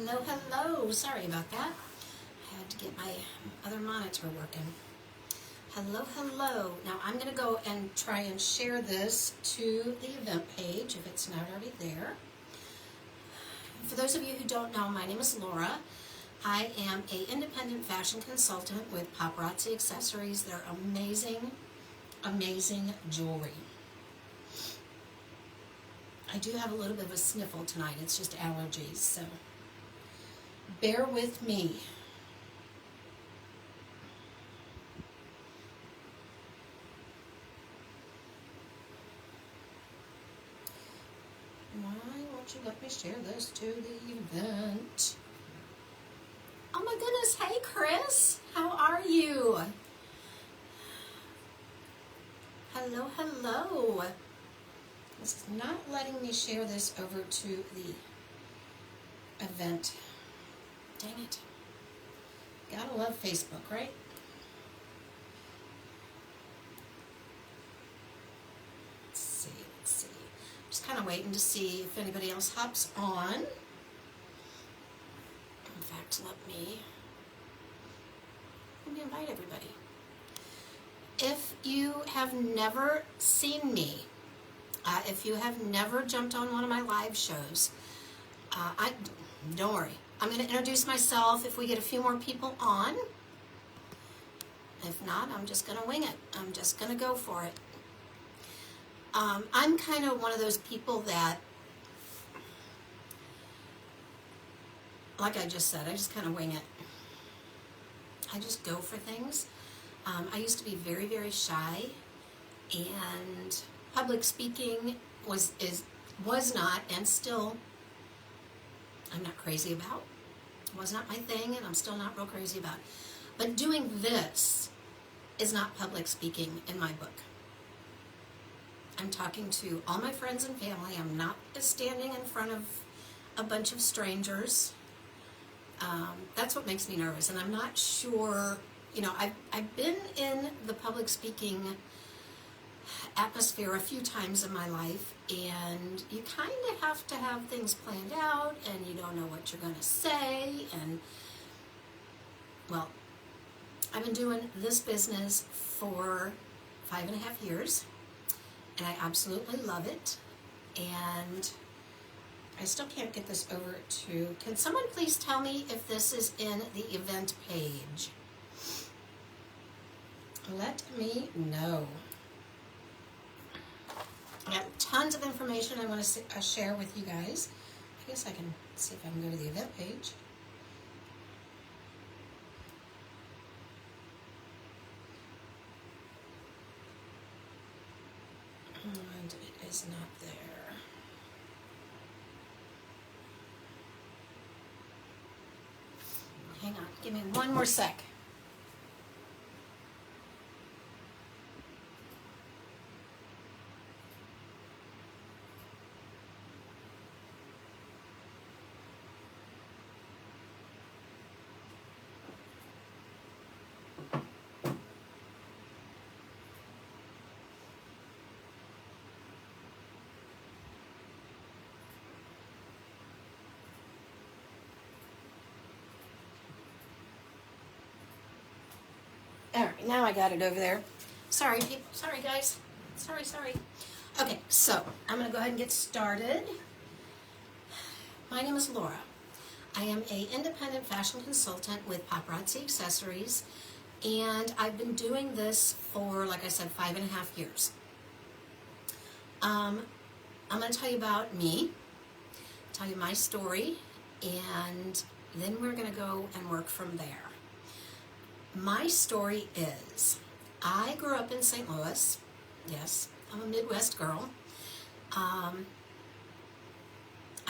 Hello, hello. Sorry about that. I had to get my other monitor working. Hello, hello. Now I'm going to go and try and share this to the event page if it's not already there. For those of you who don't know, my name is Laura. I am an independent fashion consultant with Paparazzi Accessories. They're amazing, amazing jewelry. I do have a little bit of a sniffle tonight. It's just allergies, so bear with me. Why won't you let me share this to the event? Oh my goodness, hey Chris, how are you? Hello, hello. This is not letting me share this over to the event. Dang it. Gotta love Facebook, right? Let's see. Just kind of waiting to see if anybody else hops on. In fact, let me invite everybody. If you have never seen me, if you have never jumped on one of my live shows, don't worry. I'm going to introduce myself if we get a few more people on. If not, I'm just going to wing it. I'm just going to go for it. I'm kind of one of those people that, like I just said, I just kind of wing it. I just go for things. I used to be very, very shy, and public speaking was not, and still I'm not crazy about. It was not my thing, and I'm still not real crazy about. But doing this is not public speaking in my book. I'm talking to all my friends and family. I'm not standing in front of a bunch of strangers. That's what makes me nervous, and I'm not sure. You know, I've been in the public speaking atmosphere a few times in my life, and you kind of have to have things planned out, and you don't know what you're going to say, and well, I've been doing this business for 5.5 years, and I absolutely love it, and I still can't get this over to, can someone please tell me if this is in the event page? Let me know. I have tons of information I want to share with you guys. I guess I can see if I can go to the event page. And it is not there. Hang on, give me one more sec. All right, now I got it over there. Sorry, people. Sorry, guys. Sorry. Okay, so I'm going to go ahead and get started. My name is Laura. I am an independent fashion consultant with Paparazzi Accessories, and I've been doing this for, like I said, 5.5 years. I'm going to tell you about me, tell you my story, and then we're going to go and work from there. My story is, I grew up in St. Louis. Yes, I'm a Midwest girl. I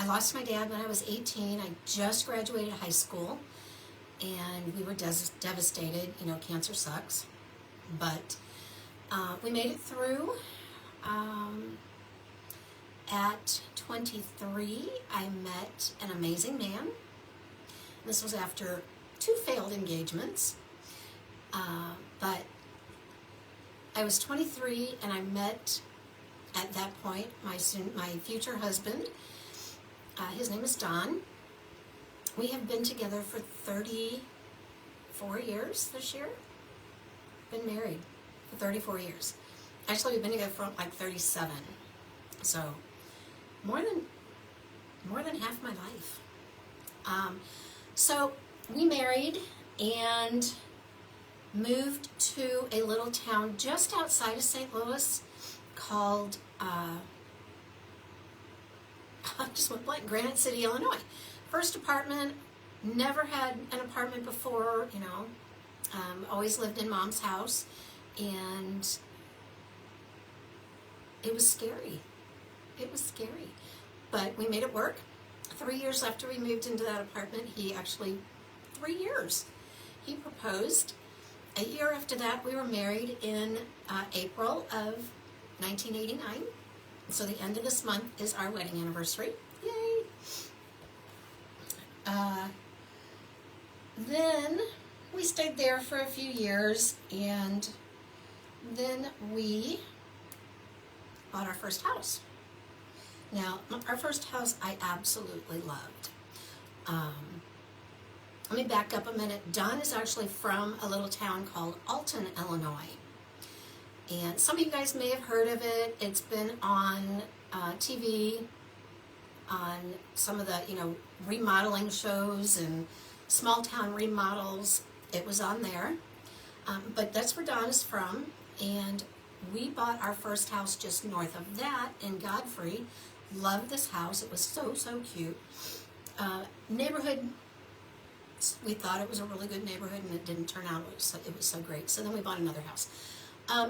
lost my dad when I was 18. I just graduated high school, and we were devastated. You know, cancer sucks. But we made it through. At 23, I met an amazing man. This was after 2 failed engagements. But I was 23, and I met, at that point, my future husband. His name is Don, We have been together for 34 years this year. Been married for 34 years. Actually, we've been together for like 37. So more than half my life. So we married and moved to a little town just outside of St. Louis called, I just went blank, Granite City, Illinois. First apartment, never had an apartment before, you know, always lived in Mom's house, and it was scary. It was scary, but we made it work. 3 years after we moved into that apartment, 3 years, he proposed. A year after that, we were married in April of 1989. So the end of this month is our wedding anniversary. Yay! Then we stayed there for a few years, and then we bought our first house. Now, our first house I absolutely loved. Let me back up a minute. Don is actually from a little town called Alton, Illinois. And some of you guys may have heard of it. It's been on TV, on some of the, you know, remodeling shows and small town remodels. It was on there. But that's where Don is from. And we bought our first house just north of that in Godfrey. Loved this house. It was so, so cute. Neighborhood, we thought it was a really good neighborhood, and it didn't turn out. It was so great. So then we bought another house.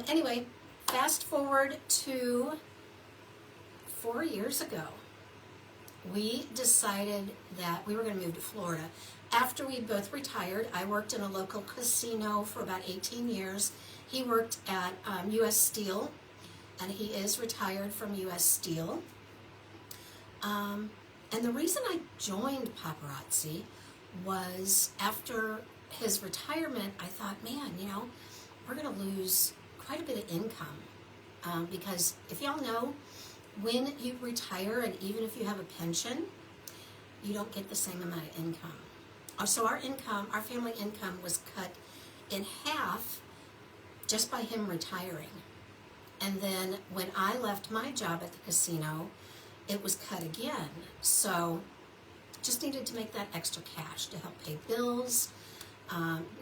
Anyway, fast forward to 4 years ago. We decided that we were going to move to Florida. After we both retired, I worked in a local casino for about 18 years. He worked at U.S. Steel, and he is retired from U.S. Steel. And the reason I joined Paparazzi was after his retirement, I thought, man, you know, we're going to lose quite a bit of income. Because if y'all know, when you retire, and even if you have a pension, you don't get the same amount of income. So our income, our family income, was cut in half just by him retiring. And then when I left my job at the casino, it was cut again. So just needed to make that extra cash to help pay bills,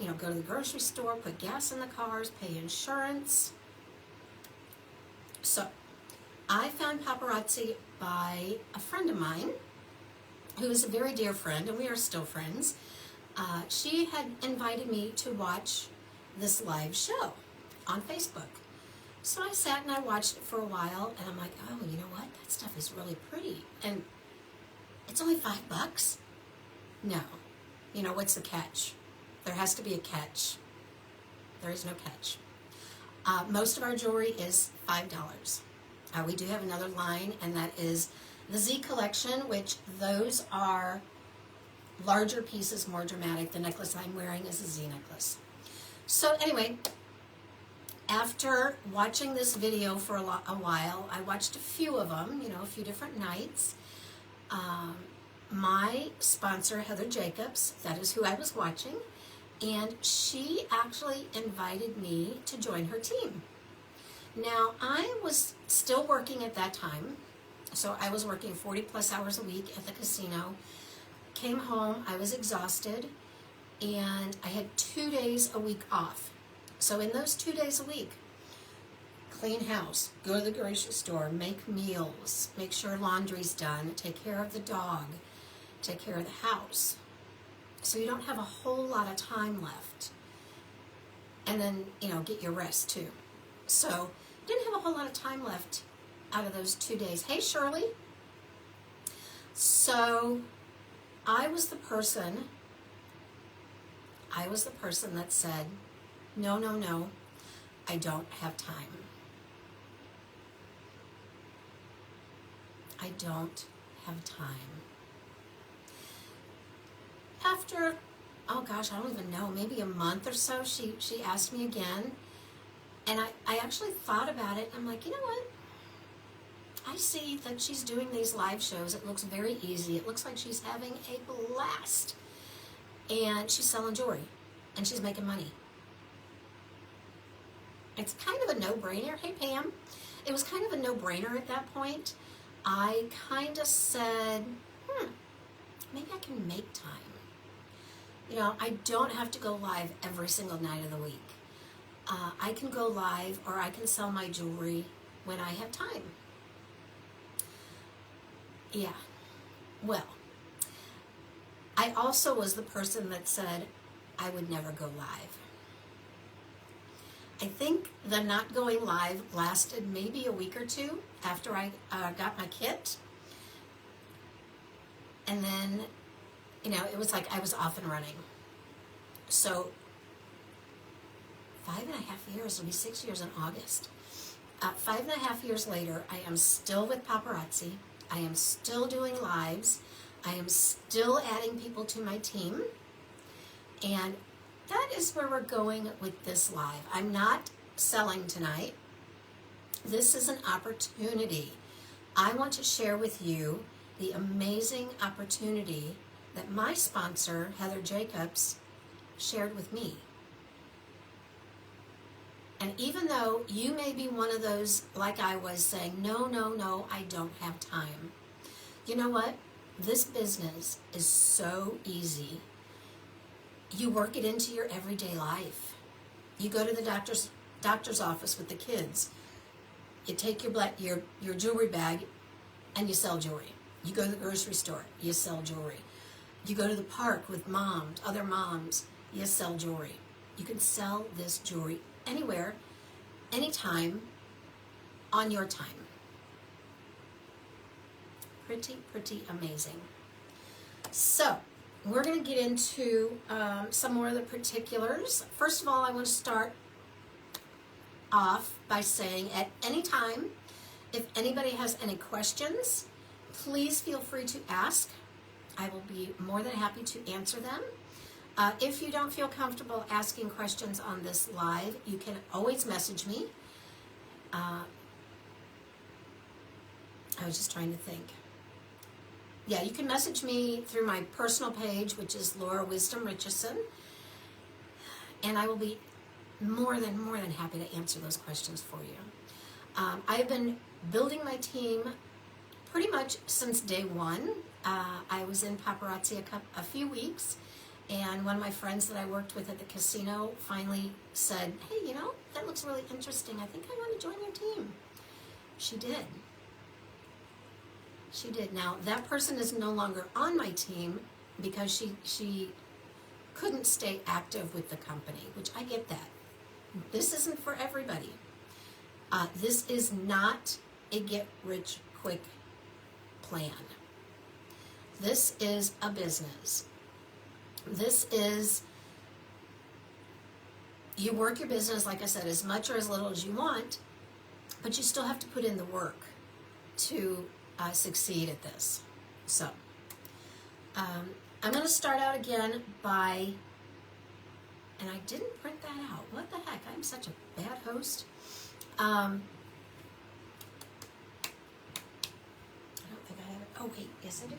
you know, go to the grocery store, put gas in the cars, pay insurance. So I found Paparazzi by a friend of mine who is a very dear friend, and we are still friends. She had invited me to watch this live show on Facebook. So I sat and I watched it for a while, and I'm like, oh, you know what? That stuff is really pretty. And it's only $5. No. You know, what's the catch? There has to be a catch. There is no catch. Most of our jewelry is $5. We do have another line, and that is the Z collection, which those are larger pieces, more dramatic. The necklace I'm wearing is a Z necklace. So anyway, after watching this video for a while, I watched a few of them, you know, a few different nights. My sponsor, Heather Jacobs, that is who I was watching, and she actually invited me to join her team. Now, I was still working at that time, so I was working 40 plus hours a week at the casino. Came home, I was exhausted, and I had 2 days a week off. So in those 2 days a week, clean house, go to the grocery store, make meals, make sure laundry's done, take care of the dog, take care of the house. So you don't have a whole lot of time left. And then, you know, get your rest too. So didn't have a whole lot of time left out of those 2 days. Hey, Shirley. So I was the person that said, no, no, no, I don't have time. I don't have time. After, oh gosh, I don't even know, maybe a month or so, she asked me again, and I actually thought about it. I'm like, you know what? I see that she's doing these live shows. It looks very easy. It looks like she's having a blast. And she's selling jewelry. And she's making money. It's kind of a no-brainer. Hey, Pam. It was kind of a no-brainer at that point. I kind of said, maybe I can make time. You know, I don't have to go live every single night of the week. I can go live or I can sell my jewelry when I have time. Yeah. Well, I also was the person that said I would never go live. I think the not going live lasted maybe a week or two after I got my kit. And then, you know, it was like I was off and running. So 5.5 years, it'll be 6 years in August. 5.5 years later, I am still with Paparazzi. I am still doing lives. I am still adding people to my team. And that is where we're going with this live. I'm not selling tonight. This is an opportunity. I want to share with you the amazing opportunity that my sponsor, Heather Jacobs, shared with me. And even though you may be one of those, like I was, saying, no, I don't have time. You know what? This business is so easy. You work it into your everyday life. You go to the doctor's office with the kids. You take your jewelry bag and you sell jewelry. You go to the grocery store, you sell jewelry. You go to the park with moms, other moms, you sell jewelry. You can sell this jewelry anywhere, anytime, on your time. Pretty amazing. So, we're going to get into some more of the particulars. First of all, I want to start off by saying at any time, if anybody has any questions, please feel free to ask. I will be more than happy to answer them. If you don't feel comfortable asking questions on this live, you can always message me. I was just trying to think. Yeah, you can message me through my personal page, which is Laura Wisdom Richardson, and I will be more than happy to answer those questions for you. I've been building my team pretty much since day one. I was in Paparazzi a few weeks, and one of my friends that I worked with at the casino finally said, hey, you know, that looks really interesting. I think I want to join your team. She did. She did. Now, that person is no longer on my team because she couldn't stay active with the company, which I get that. This isn't for everybody. This is not a get-rich-quick plan. This is a business. This is, you work your business, like I said, as much or as little as you want, but you still have to put in the work to succeed at this. So, I'm going to start out again by, and I didn't print that out. What the heck? I'm such a bad host. I don't think I have it. Oh, wait. Yes, I do.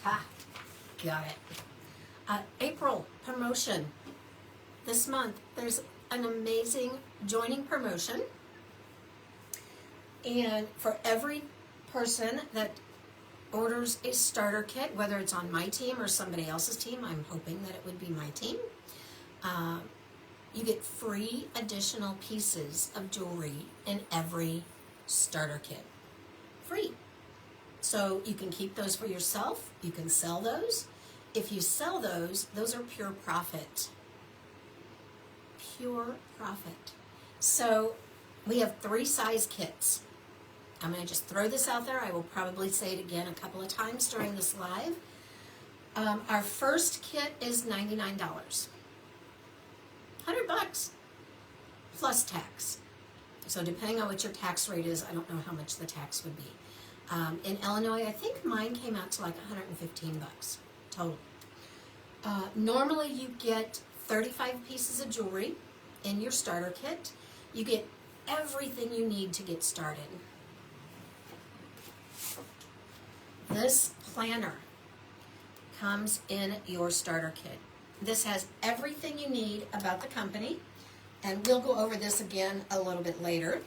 Ha! Got it. April promotion. This month, there's an amazing joining promotion. And for every person that orders a starter kit, whether it's on my team or somebody else's team, I'm hoping that it would be my team, you get free additional pieces of jewelry in every starter kit. Free. So you can keep those for yourself. You can sell those. If you sell those are pure profit. Pure profit. So we have 3 size kits. I'm going to just throw this out there. I will probably say it again a couple of times during this live. Our first kit is $99. $100 plus tax. So depending on what your tax rate is, I don't know how much the tax would be. In Illinois, I think mine came out to like $115 total. Normally you get 35 pieces of jewelry in your starter kit. You get everything you need to get started. This planner comes in your starter kit. This has everything you need about the company, and we'll go over this again a little bit later.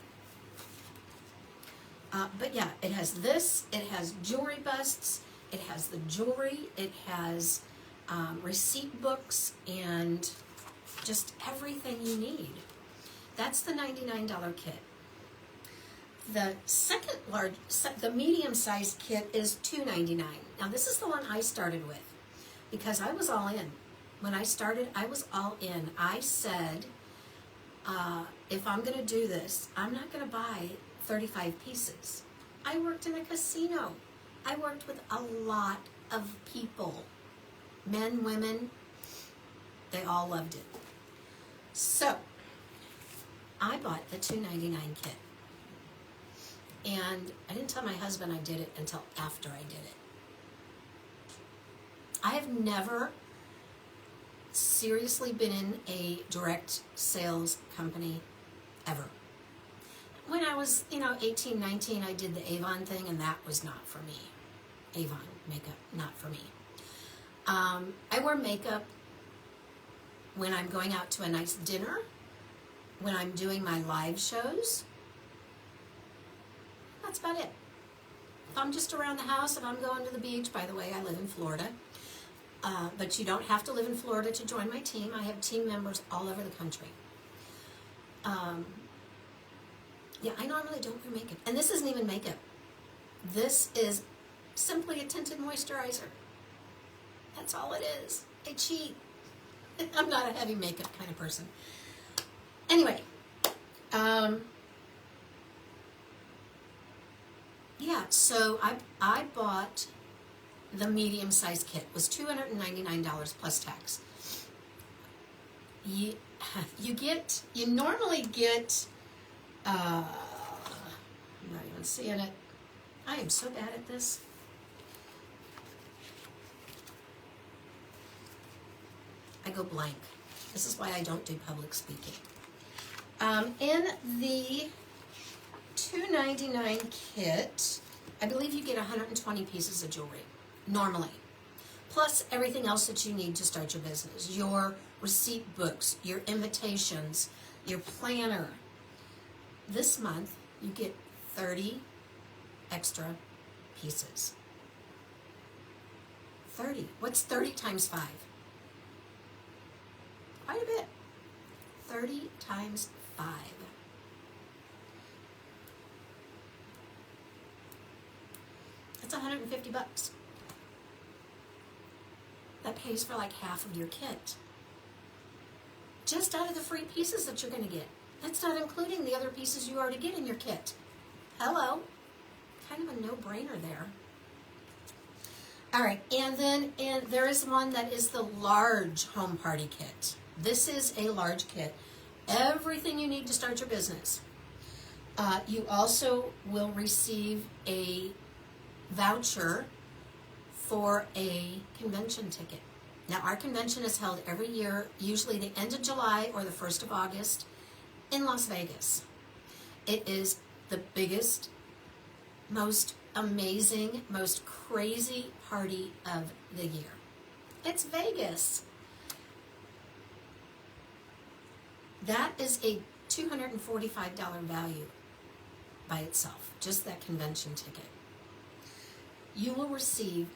But yeah, it has this, it has jewelry busts, it has the jewelry, it has receipt books, and just everything you need. That's the $99 kit. The second the medium-sized kit is $2.99. Now this is the one I started with because I was all in. When I started, I was all in. I said, if I'm going to do this, I'm not going to buy 35 pieces. I worked in a casino. I worked with a lot of people, men, women. They all loved it. So I bought the $2.99 kit. And I didn't tell my husband I did it until after I did it. I have never seriously been in a direct sales company ever. When I was, 18, 19, I did the Avon thing, and that was not for me. Avon makeup, not for me. I wear makeup when I'm going out to a nice dinner, when I'm doing my live shows. That's about it. If I'm just around the house, if I'm going to the beach, by the way, I live in Florida, but you don't have to live in Florida to join my team. I have team members all over the country. Yeah, I normally don't wear makeup. And this isn't even makeup. This is simply a tinted moisturizer. That's all it is. I cheat. I'm not a heavy makeup kind of person. Anyway, yeah, so I bought the medium-sized kit. It was $299 plus tax. You normally get, I'm not even seeing it. I am so bad at this. I go blank. This is why I don't do public speaking. In the $2.99 kit, I believe you get 120 pieces of jewelry, normally. Plus everything else that you need to start your business. Your receipt books, your invitations, your planner. This month, you get 30 extra pieces. 30. What's 30 times 5? Quite a bit. 30 times 5. That's $150. That pays for like half of your kit. Just out of the free pieces that you're going to get. That's not including the other pieces you already get in your kit. Hello. Kind of a no-brainer there. All right, and then there is one that is the large home party kit. This is a large kit. Everything you need to start your business. You also will receive a voucher for a convention ticket. Now, our convention is held every year, usually the end of July or the 1st of August in Las Vegas. It is the biggest, most amazing, most crazy party of the year. It's Vegas. That is a $245 value by itself, just that convention ticket. You will receive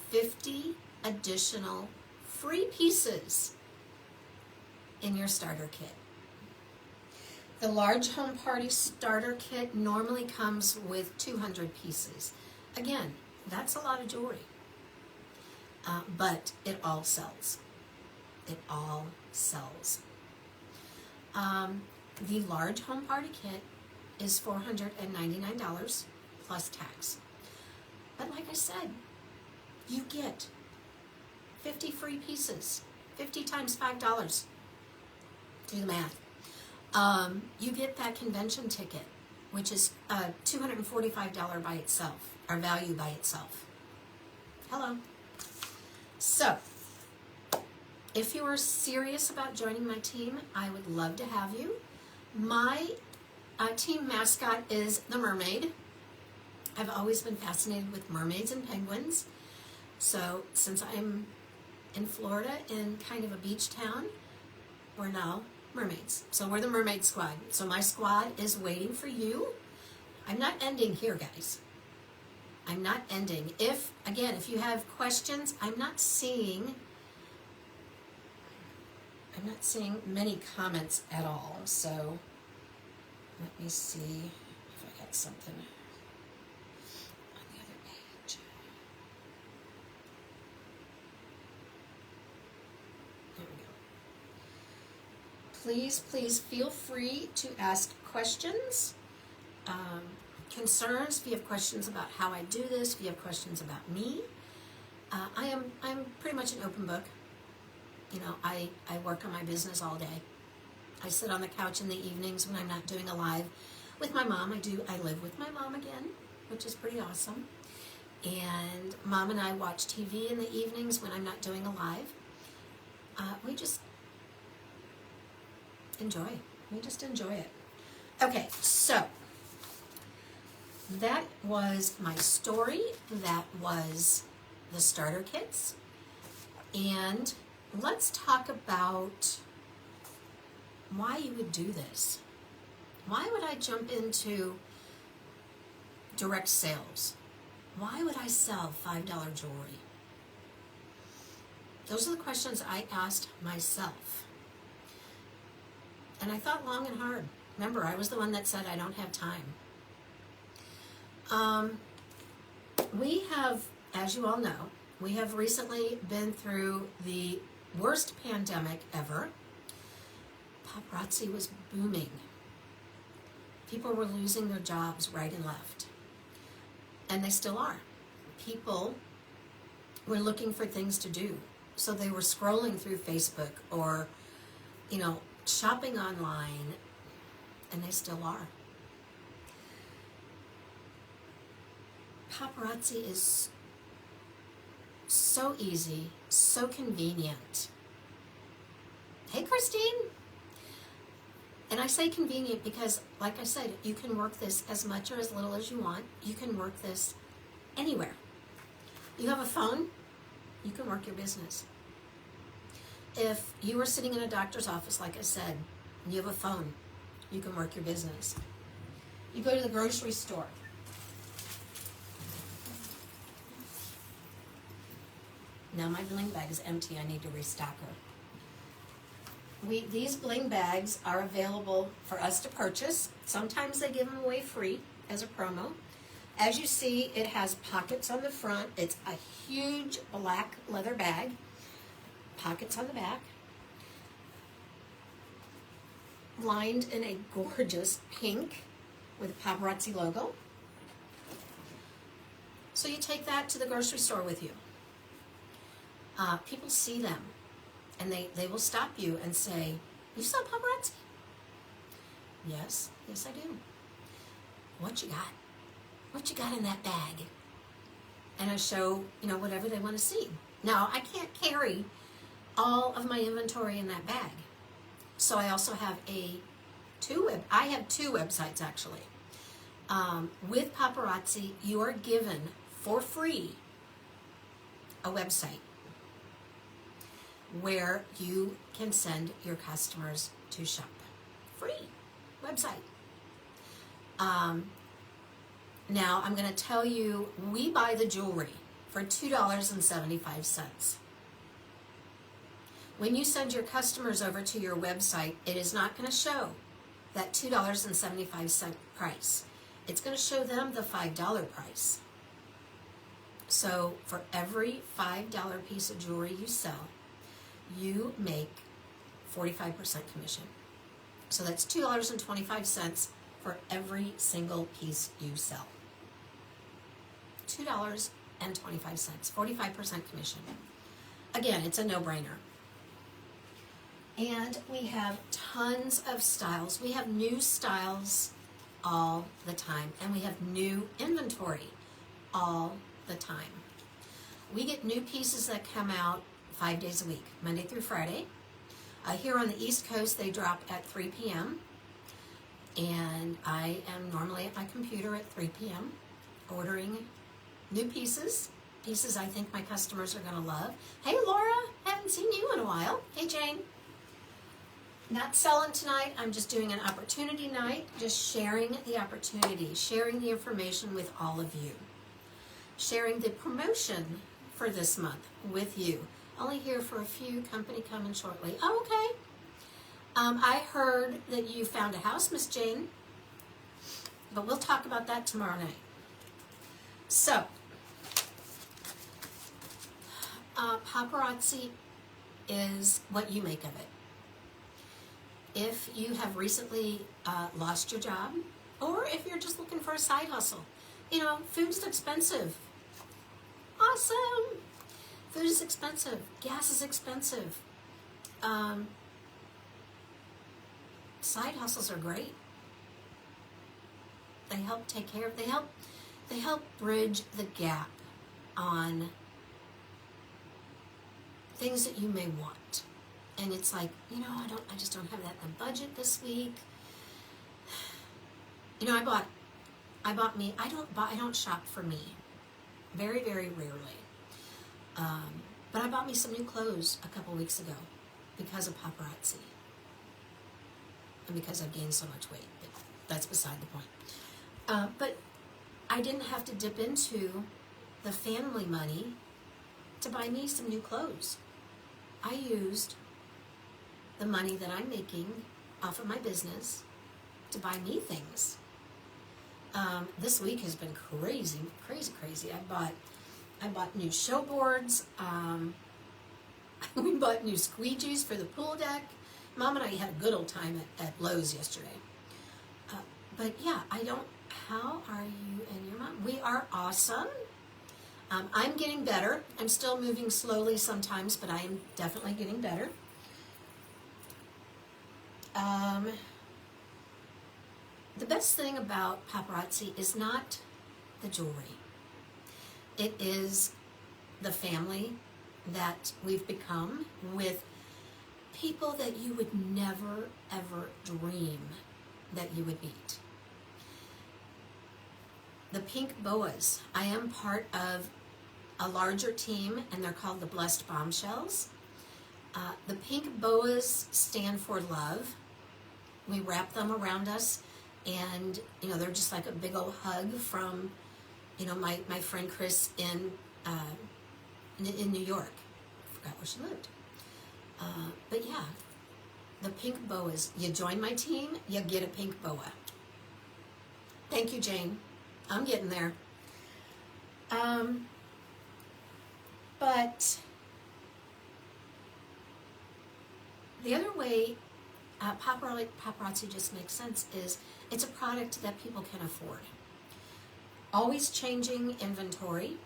50 additional free pieces in your starter kit. The large home party starter kit normally comes with 200 pieces. Again, that's a lot of jewelry, but it all sells. It all sells. The large home party kit is $499 plus tax. But like I said, you get 50 free pieces. 50 times $5. Do the math. You get that convention ticket, which is $245 by itself, or value by itself. Hello. So, if you are serious about joining my team, I would love to have you. My team mascot is the mermaid. I've always been fascinated with mermaids and penguins. So since I'm in Florida in kind of a beach town, we're now mermaids. So we're the mermaid squad. So my squad is waiting for you. I'm not ending here, guys. I'm not ending. If you have questions, I'm not seeing many comments at all. So let me see if I got something on the other page. There we go. Please feel free to ask questions, concerns. If you have questions about how I do this, if you have questions about me, I'm pretty much an open book. You know, I work on my business all day. I sit on the couch in the evenings when I'm not doing a live with my mom. I live with my mom again, which is pretty awesome. And Mom and I watch TV in the evenings when I'm not doing a live. We just enjoy. We just enjoy it. Okay, so that was my story. That was the starter kits. And let's talk about why you would do this. Why would I jump into direct sales? Why would I sell $5 jewelry? Those are the questions I asked myself. And I thought long and hard. Remember, I was the one that said I don't have time. We have, as you all know, we have recently been through the worst pandemic ever. Paparazzi was booming. People were losing their jobs right and left. And they still are. People were looking for things to do. So they were scrolling through Facebook or, shopping online, and they still are. Paparazzi is so easy, so convenient. Hey, Christine. And I say convenient because, like I said, you can work this as much or as little as you want. You can work this anywhere. You have a phone, you can work your business. If you were sitting in a doctor's office, like I said, and you have a phone, you can work your business. You go to the grocery store. Now my bling bag is empty. I need to restock her. These bling bags are available for us to purchase. Sometimes they give them away free as a promo. As you see, it has pockets on the front. It's a huge black leather bag. Pockets on the back. Lined in a gorgeous pink with a Paparazzi logo. So you take that to the grocery store with you. People see them, and they will stop you and say, "You sell Paparazzi?" Yes, I do. What you got? What you got in that bag? And I show, whatever they want to see. Now, I can't carry all of my inventory in that bag. So I also have I have two websites actually. With Paparazzi, you are given for free a website where you can send your customers to shop. Free website. Now I'm going to tell you, we buy the jewelry for $2.75. When you send your customers over to your website, it is not going to show that $2.75 price. It's going to show them the $5 price. So for every $5 piece of jewelry you sell, you make 45% commission. So that's $2.25 for every single piece you sell. $2.25, 45% commission. Again, it's a no-brainer. And we have tons of styles. We have new styles all the time. And we have new inventory all the time. We get new pieces that come out 5 days a week, Monday through Friday. Here on the East Coast, they drop at 3 p.m. and I am normally at my computer at 3 p.m. ordering new pieces I think my customers are going to love. Hey Laura, haven't seen you in a while. Hey Jane. Not selling tonight, I'm just doing an opportunity night, just sharing the opportunity, sharing the information with all of you, sharing the promotion for this month with you. Only here for a few, company coming shortly. Oh, okay. I heard that you found a house, Miss Jane, but we'll talk about that tomorrow night. So, paparazzi is what you make of it. If you have recently lost your job, or if you're just looking for a side hustle, food's expensive. Awesome. Food is expensive. Gas is expensive. Side hustles are great. They help they help bridge the gap on things that you may want. And it's like, I just don't have that in the budget this week. I don't shop for me. Very, very rarely. But I bought me some new clothes a couple weeks ago because of paparazzi. And because I've gained so much weight, but that's beside the point. But I didn't have to dip into the family money to buy me some new clothes. I used the money that I'm making off of my business to buy me things. This week has been crazy. I bought new show boards. We bought new squeegees for the pool deck. Mom and I had a good old time at Lowe's yesterday. But yeah, how are you and your mom? We are awesome. I'm getting better. I'm still moving slowly sometimes, but I am definitely getting better. The best thing about paparazzi is not the jewelry. It is the family that we've become with people that you would never, ever dream that you would meet. The Pink Boas. I am part of a larger team, and they're called the Blessed Bombshells. The Pink Boas stand for love. We wrap them around us, and they're just like a big old hug from my friend Chris in New York. I forgot where she lived. But yeah, the Pink Boas. You join my team, you get a pink boa. Thank you, Jane. I'm getting there. But the other way paparazzi just makes sense is it's a product that people can afford. Always changing inventory.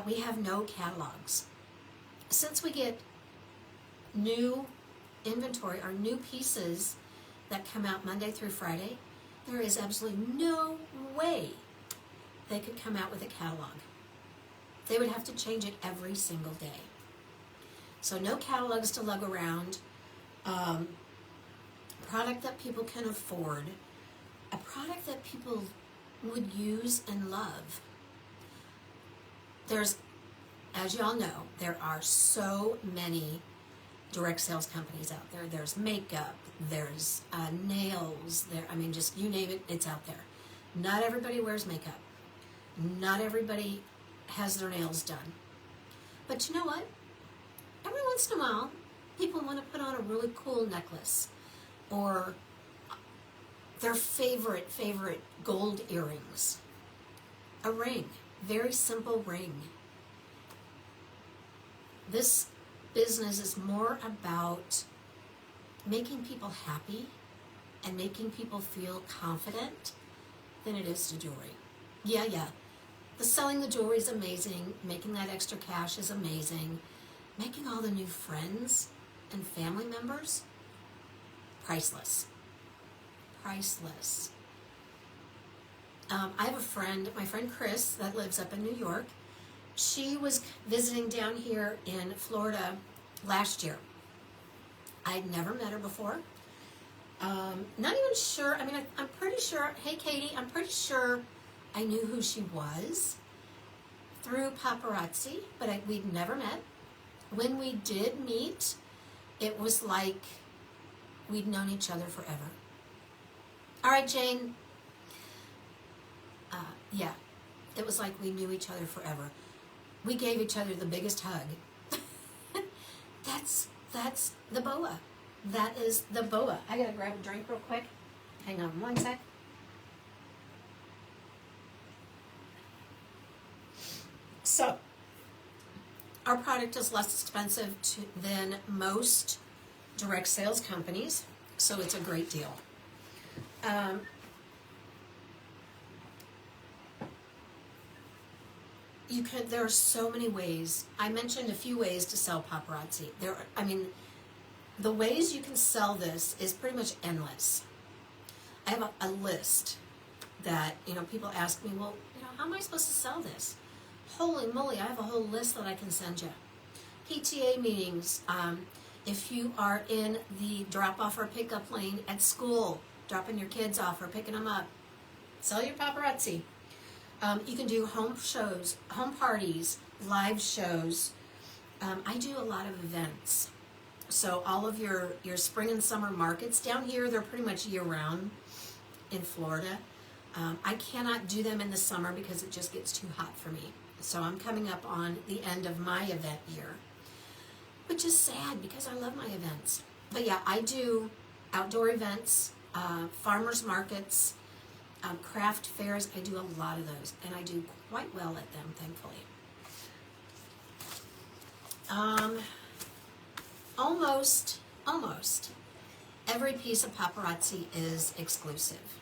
We have no catalogs. Since we get new inventory or new pieces that come out Monday through Friday, there is absolutely no way they could come out with a catalog. They would have to change it every single day. So no catalogs to lug around. Product that people can afford. A product that people would use and love. There's, as y'all know, there are so many direct sales companies out there. There's makeup, there's nails, just you name it, it's out there. Not everybody wears makeup. Not everybody has their nails done. But you know what? Every once in a while, people want to put on a really cool necklace or their favorite gold earrings. A ring, very simple ring. This business is more about making people happy and making people feel confident than it is to jewelry. Yeah. The selling the jewelry is amazing. Making that extra cash is amazing. Making all the new friends and family members, priceless. Priceless. I have a friend, my friend Chris, that lives up in New York. She was visiting down here in Florida last year. I'd never met her before. Not even sure. I mean, I'm pretty sure. Hey, Katie, I'm pretty sure I knew who she was through Paparazzi, but we'd never met. When we did meet, it was like we'd known each other forever. All right, Jane. Yeah, it was like we knew each other forever. We gave each other the biggest hug. That's the boa. That is the boa. I gotta grab a drink real quick. Hang on one sec. So, our product is less expensive than most direct sales companies, so it's a great deal. There are so many ways. I mentioned a few ways to sell paparazzi. The ways you can sell this is pretty much endless. I have a list that, people ask me, well, how am I supposed to sell this? Holy moly, I have a whole list that I can send you. PTA meetings, if you are in the drop-off or pickup lane at school, dropping your kids off or picking them up, sell your paparazzi. You can do home shows, home parties, live shows. I do a lot of events. So all of your spring and summer markets down here, they're pretty much year-round in Florida. I cannot do them in the summer because it just gets too hot for me. So I'm coming up on the end of my event year, which is sad because I love my events. But yeah, I do outdoor events, farmers markets, craft fairs. I do a lot of those, and I do quite well at them, thankfully. Almost every piece of paparazzi is exclusive.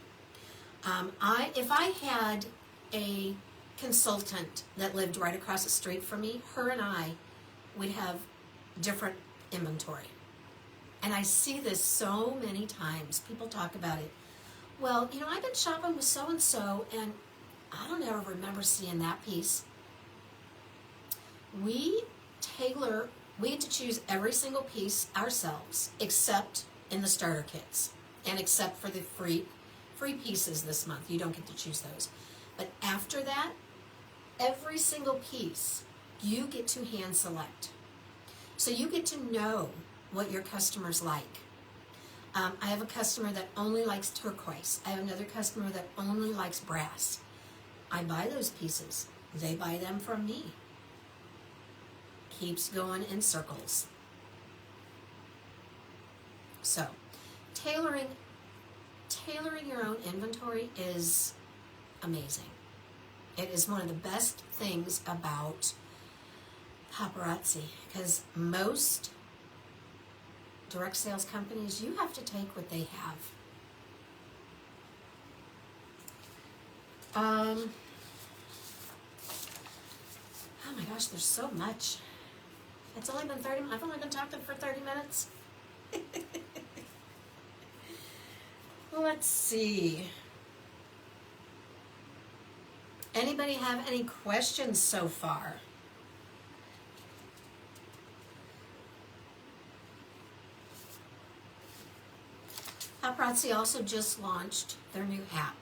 If I had a consultant that lived right across the street from me, her and I would have different inventory. And I see this so many times. People talk about it. Well, I've been shopping with so-and-so, and I don't ever remember seeing that piece. We had to choose every single piece ourselves, except in the starter kits, and except for the free pieces this month. You don't get to choose those. But after that, every single piece, you get to hand select. So you get to know what your customers like. I have a customer that only likes turquoise. I have another customer that only likes brass. I buy those pieces. They buy them from me. Keeps going in circles. So, tailoring your own inventory is amazing. It is one of the best things about paparazzi, because most direct sales companies, you have to take what they have. Oh my gosh, there's so much. It's only been 30 minutes. I've only been talking for 30 minutes. Let's see. Anybody have any questions so far? Paparazzi also just launched their new app.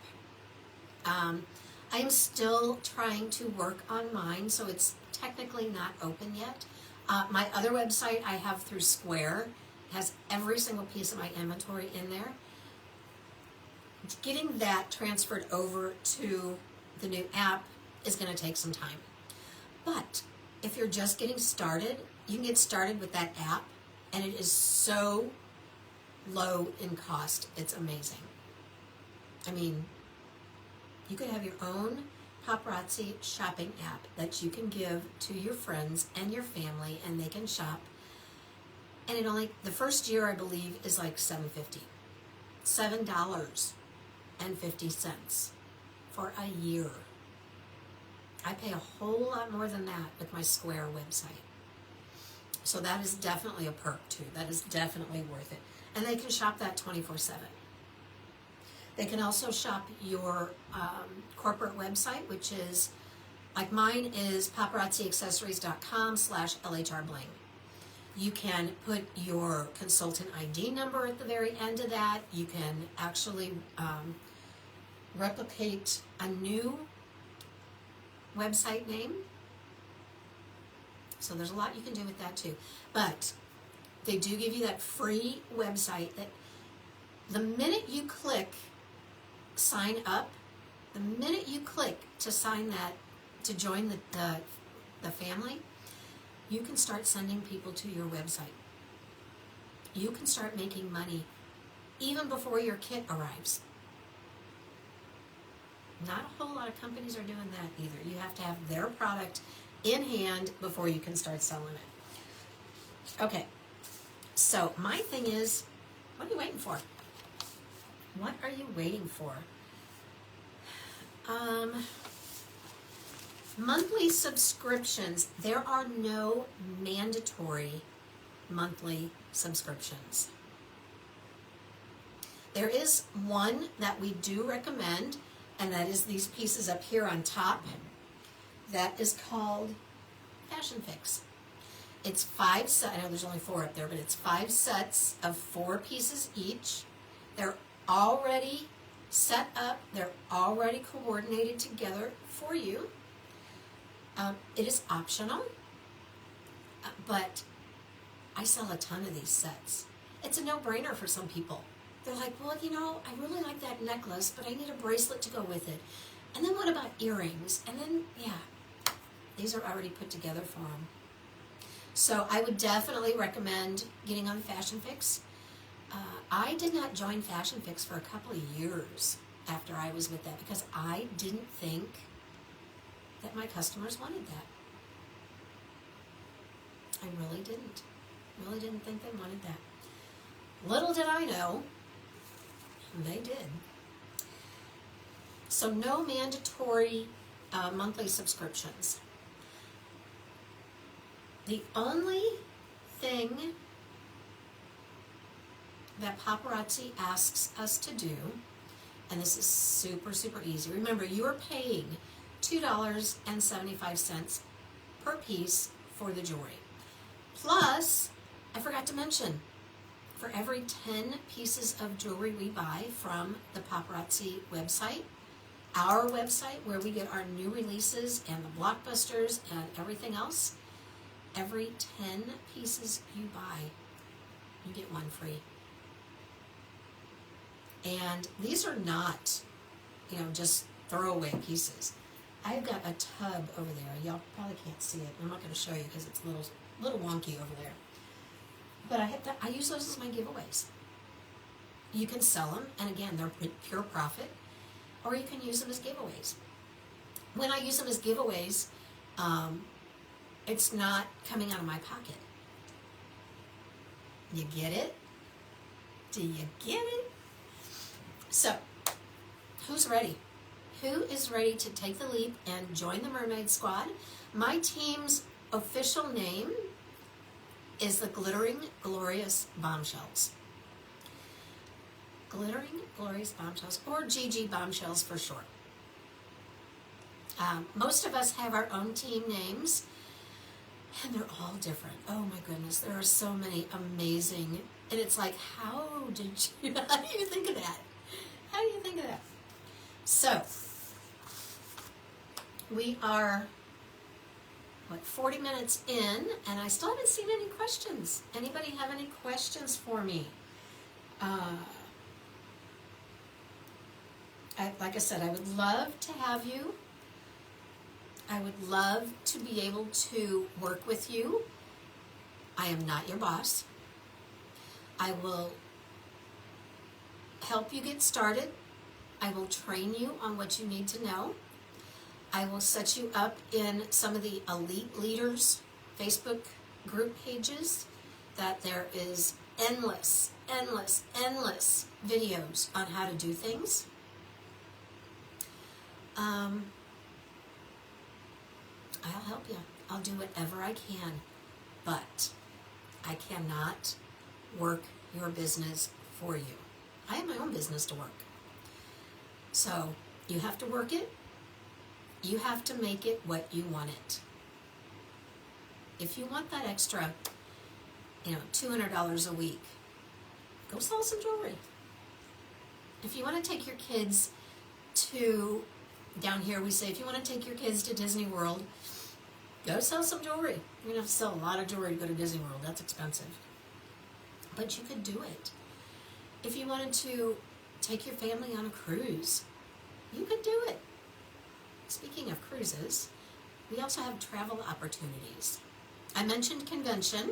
I am still trying to work on mine, so it's technically not open yet. My other website I have through Square has every single piece of my inventory in there. Getting that transferred over to the new app is going to take some time. But if you're just getting started, you can get started with that app, and it is so low in cost. It's amazing. I mean, you could have your own paparazzi shopping app that you can give to your friends and your family, and they can shop. And the first year, I believe, is like $7.50. $7.50 for a year. I pay a whole lot more than that with my Square website. So that is definitely a perk too. That is definitely worth it. And they can shop that 24/7. They can also shop your corporate website, which is, like mine is paparazziaccessories.com/LHRbling. You can put your consultant ID number at the very end of that. You can actually replicate a new website name. So there's a lot you can do with that too. But they do give you that free website that the minute you click sign up, the minute you click to sign that, to join the family, you can start sending people to your website. You can start making money even before your kit arrives. Not a whole lot of companies are doing that either. You have to have their product in hand before you can start selling it. Okay, so my thing is, what are you waiting for? What are you waiting for? Monthly subscriptions. There are no mandatory monthly subscriptions. There is one that we do recommend, and that is these pieces up here on top. That is called Fashion Fix. It's 5 sets. I know there's only 4 up there, but it's 5 sets of 4 pieces each. They're already set up. They're already coordinated together for you. It is optional, but I sell a ton of these sets. It's a no-brainer for some people. They're like, well, you know, I really like that necklace, but I need a bracelet to go with it. And then what about earrings? And then, yeah, these are already put together for them. So I would definitely recommend getting on Fashion Fix. I did not join Fashion Fix for a couple of years after I was with that because I didn't think that my customers wanted that. I really didn't. Really didn't think they wanted that. Little did I know, they did. So no mandatory monthly subscriptions. The only thing that Paparazzi asks us to do, and this is super, super easy. Remember, you are paying $2.75 per piece for the jewelry. Plus, I forgot to mention, for every 10 pieces of jewelry we buy from the Paparazzi website, our website where we get our new releases and the blockbusters and everything else, every 10 pieces you buy, you get one free. And these are not, just throwaway pieces. I've got a tub over there. Y'all probably can't see it. I'm not going to show you because it's a little wonky over there. But I use those as my giveaways. You can sell them, and again, they're pure profit, or you can use them as giveaways. When I use them as giveaways, it's not coming out of my pocket. You get it? Do you get it? So, who's ready? Who is ready to take the leap and join the Mermaid Squad? My team's official name is the Glittering Glorious Bombshells. Glittering Glorious Bombshells, or GG Bombshells for short. Most of us have our own team names, and they're all different. Oh my goodness, there are so many amazing, and it's like, how do you think of that? How do you think of that? So, we are, 40 minutes in, and I still haven't seen any questions. Anybody have any questions for me? Like I said, I would love to have you. I would love to be able to work with you. I am not your boss. I will help you get started. I will train you on what you need to know. I will set you up in some of the Elite Leaders Facebook group pages that there is endless videos on how to do things. I'll help you. I'll do whatever I can, but I cannot work your business for you. I have my own business to work. So you have to work it. You have to make it what you want it. If you want that extra $200 a week. Go sell some jewelry. If you want to take your kids to, down here we say, if you want to take your kids to Disney World, go sell some jewelry. You're going to have to sell a lot of jewelry to go to Disney World. That's expensive. But you could do it. If you wanted to take your family on a cruise, you could do it. Speaking of cruises, we also have travel opportunities. I mentioned convention,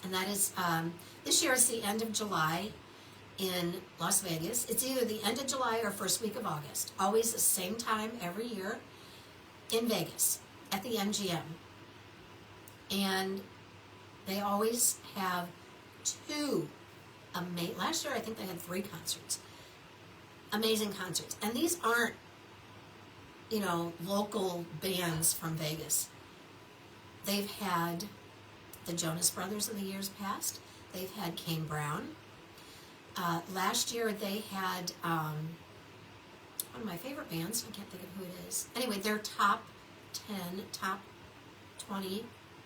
and that is, this year is the end of July in Las Vegas. It's either the end of July or first week of August. Always the same time every year in Vegas at the MGM. And they always have last year I think they had 3 concerts. Amazing concerts. And these aren't, local bands from Vegas. They've had the Jonas Brothers in the years past. They've had Kane Brown. Last year they had one of my favorite bands. I can't think of who it is. Anyway, they're top 10, top 20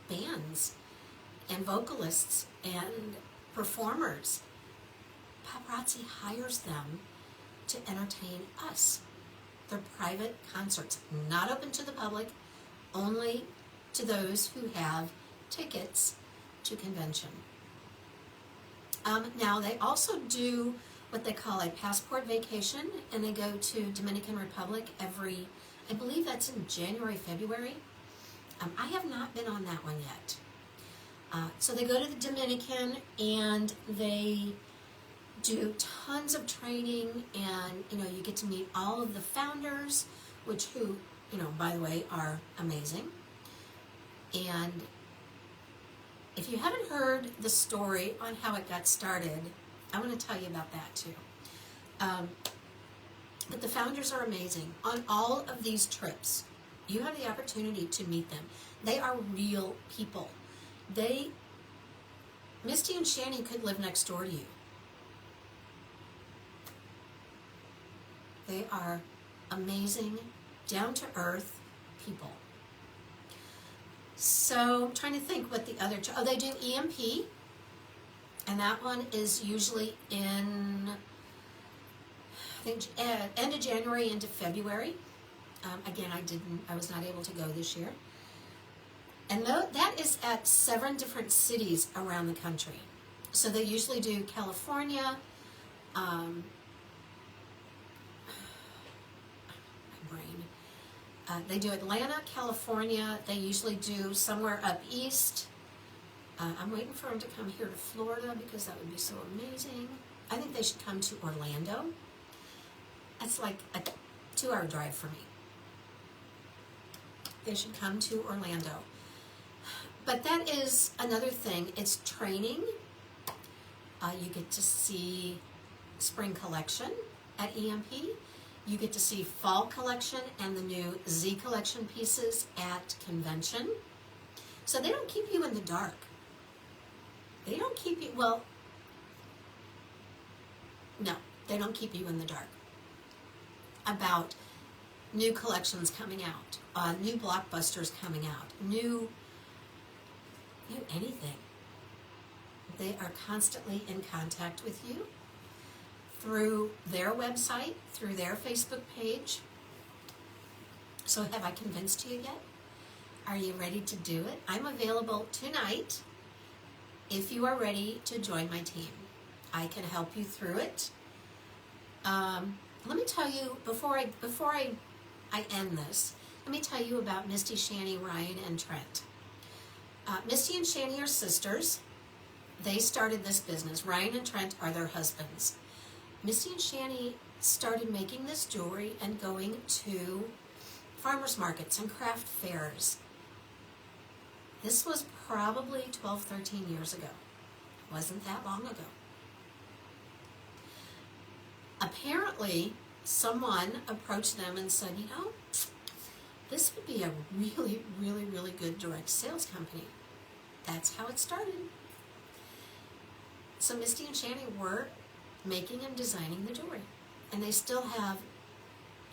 bands and vocalists and performers. Paparazzi hires them to entertain us. They're private concerts, not open to the public, only to those who have tickets to convention. Now, they also do what they call a passport vacation, and they go to Dominican Republic I believe that's in January, February. I have not been on that one yet. So they go to the Dominican, and they do tons of training, and, you get to meet all of the founders, who, by the way, are amazing. And if you haven't heard the story on how it got started, I want to tell you about that too. But the founders are amazing. On all of these trips, you have the opportunity to meet them. They are real people. Misty and Shani could live next door to you. They are amazing, down-to-earth people. So I'm trying to think what the other, they do EMP, and that one is usually in, I think, end of January into February. Again, I was not able to go this year. And that is at 7 different cities around the country. So they usually do California, they do Atlanta, California. They usually do somewhere up east. I'm waiting for them to come here to Florida because that would be so amazing. I think they should come to Orlando. That's like a 2-hour drive for me. They should come to Orlando. But that is another thing. It's training. You get to see spring collection at EMP. You get to see fall collection and the new Z collection pieces at convention. So they don't keep you in the dark. They don't keep you, no, they don't keep you in the dark about new collections coming out, new blockbusters coming out, new anything. They are constantly in contact with you through their website, through their Facebook page. So have I convinced you yet? Are you ready to do it? I'm available tonight if you are ready to join my team. I can help you through it. Let me tell you, before I end this, let me tell you about Misty, Shani, Ryan, and Trent. Misty and Shani are sisters. They started this business. Ryan and Trent are their husbands. Misty and Shani started making this jewelry and going to farmers markets and craft fairs. This was probably 12, 13 years ago. It wasn't that long ago. Apparently, someone approached them and said, this would be a really, really, really good direct sales company. That's how it started. So Misty and Shani were making and designing the jewelry. And they still have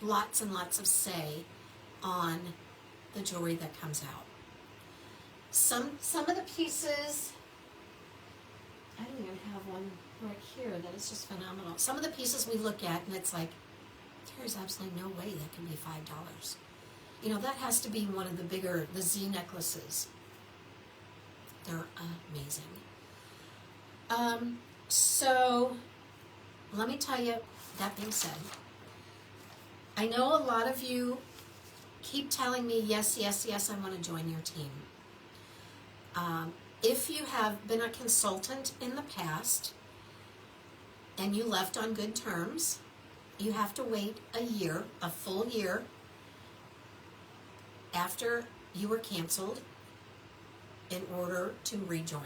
lots and lots of say on the jewelry that comes out. Some of the pieces I don't even have one right here that is just phenomenal. Some of the pieces we look at and it's like, there's absolutely no way that can be $5. You know, that has to be one of the bigger, the Z necklaces. They're amazing. So, let me tell you, that being said, I know a lot of you keep telling me, yes, yes, yes, I want to join your team. If you have been a consultant in the past and you left on good terms, you have to wait a year, a full year, after you were canceled in order to rejoin.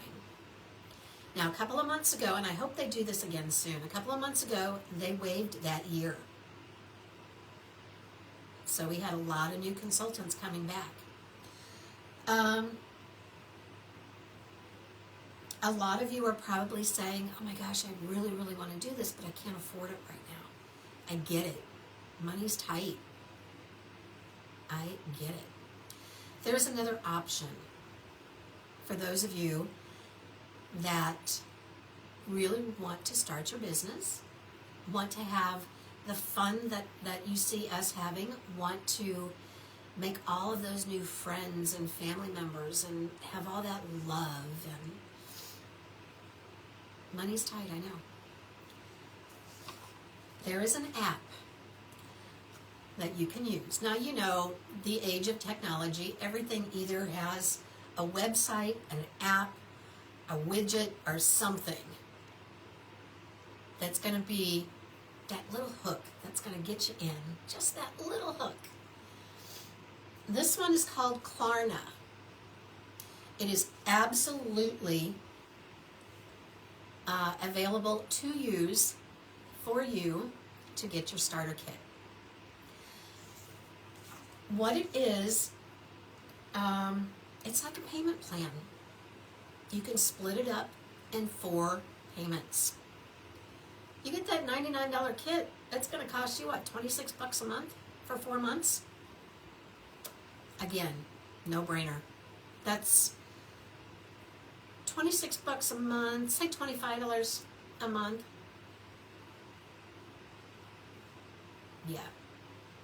Now, a couple of months ago, and I hope they do this again soon, a couple of months ago, they waived that year. So we had a lot of new consultants coming back. A lot of you are probably saying, oh my gosh, I really, really want to do this, but I can't afford it right now. I get it. Money's tight. I get it. There's another option for those of you that really want to start your business, want to have the fun that you see us having, want to make all of those new friends and family members and have all that love. And money's tight, I know. There is an app that you can use. Now, you know, the age of technology, everything either has a website, an app, a widget, or something that's going to be that little hook that's going to get you in. Just that little hook. This one is called Klarna. It is absolutely available to use for you to get your starter kit. What it is, it's like a payment plan. You can split it up in 4 payments. You get that $99 kit, that's going to cost you, what, $26 a month for 4 months? Again, no brainer. That's $26 a month, say $25 a month. Yeah,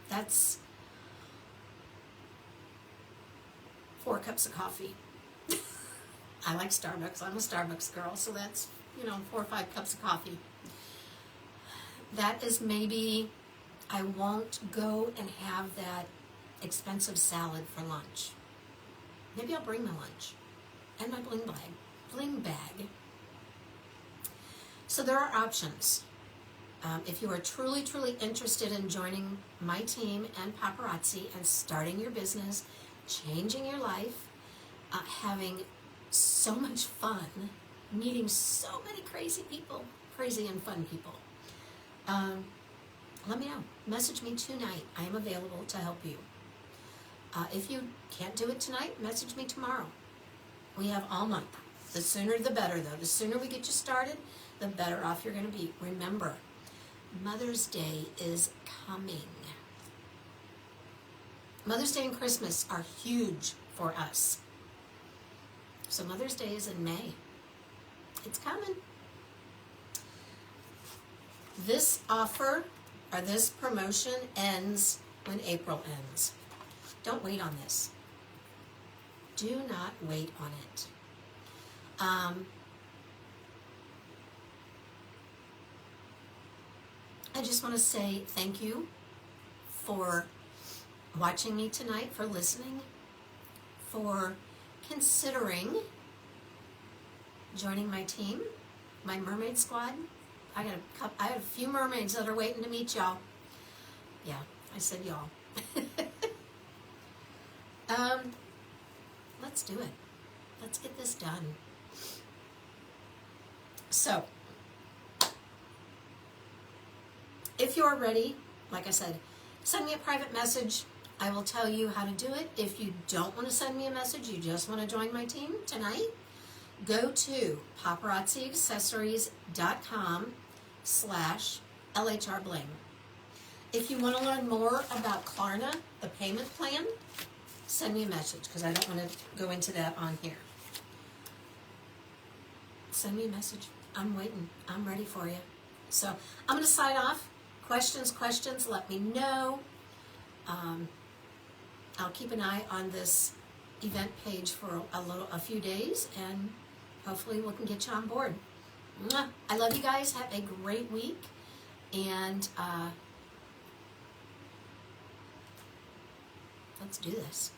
that's 4 cups of coffee. I like Starbucks. I'm a Starbucks girl, so that's, 4 or 5 cups of coffee. That is maybe, I won't go and have that expensive salad for lunch. Maybe I'll bring my lunch and my bling bag. So there are options. If you are truly, truly interested in joining my team and Paparazzi and starting your business, changing your life, having so much fun, meeting so many crazy people, crazy and fun people, let me know. Message me tonight. I am available to help you. If you can't do it tonight, message me tomorrow. We have all month. The sooner the better, though. The sooner we get you started, the better off you're going to be. Remember, Mother's Day is coming. Mother's Day and Christmas are huge for us. So Mother's Day is in May. It's coming. This offer, or this promotion, ends when April ends. Don't wait on this. Do not wait on it. I just want to say thank you for watching me tonight, for listening, for considering joining my team, my mermaid squad. I have a few mermaids that are waiting to meet y'all. Yeah, I said y'all. Let's do it. Let's get this done. So, if you're ready, like I said, send me a private message. I will tell you how to do it. If you don't want to send me a message, you just want to join my team tonight, go to paparazziaccessories.com/LHRbling. If you want to learn more about Klarna, the payment plan, send me a message because I don't want to go into that on here. Send me a message. I'm waiting. I'm ready for you. So I'm going to sign off. Questions, let me know. I'll keep an eye on this event page for a few days, and hopefully we can get you on board. Mwah. I love you guys. Have a great week, and let's do this.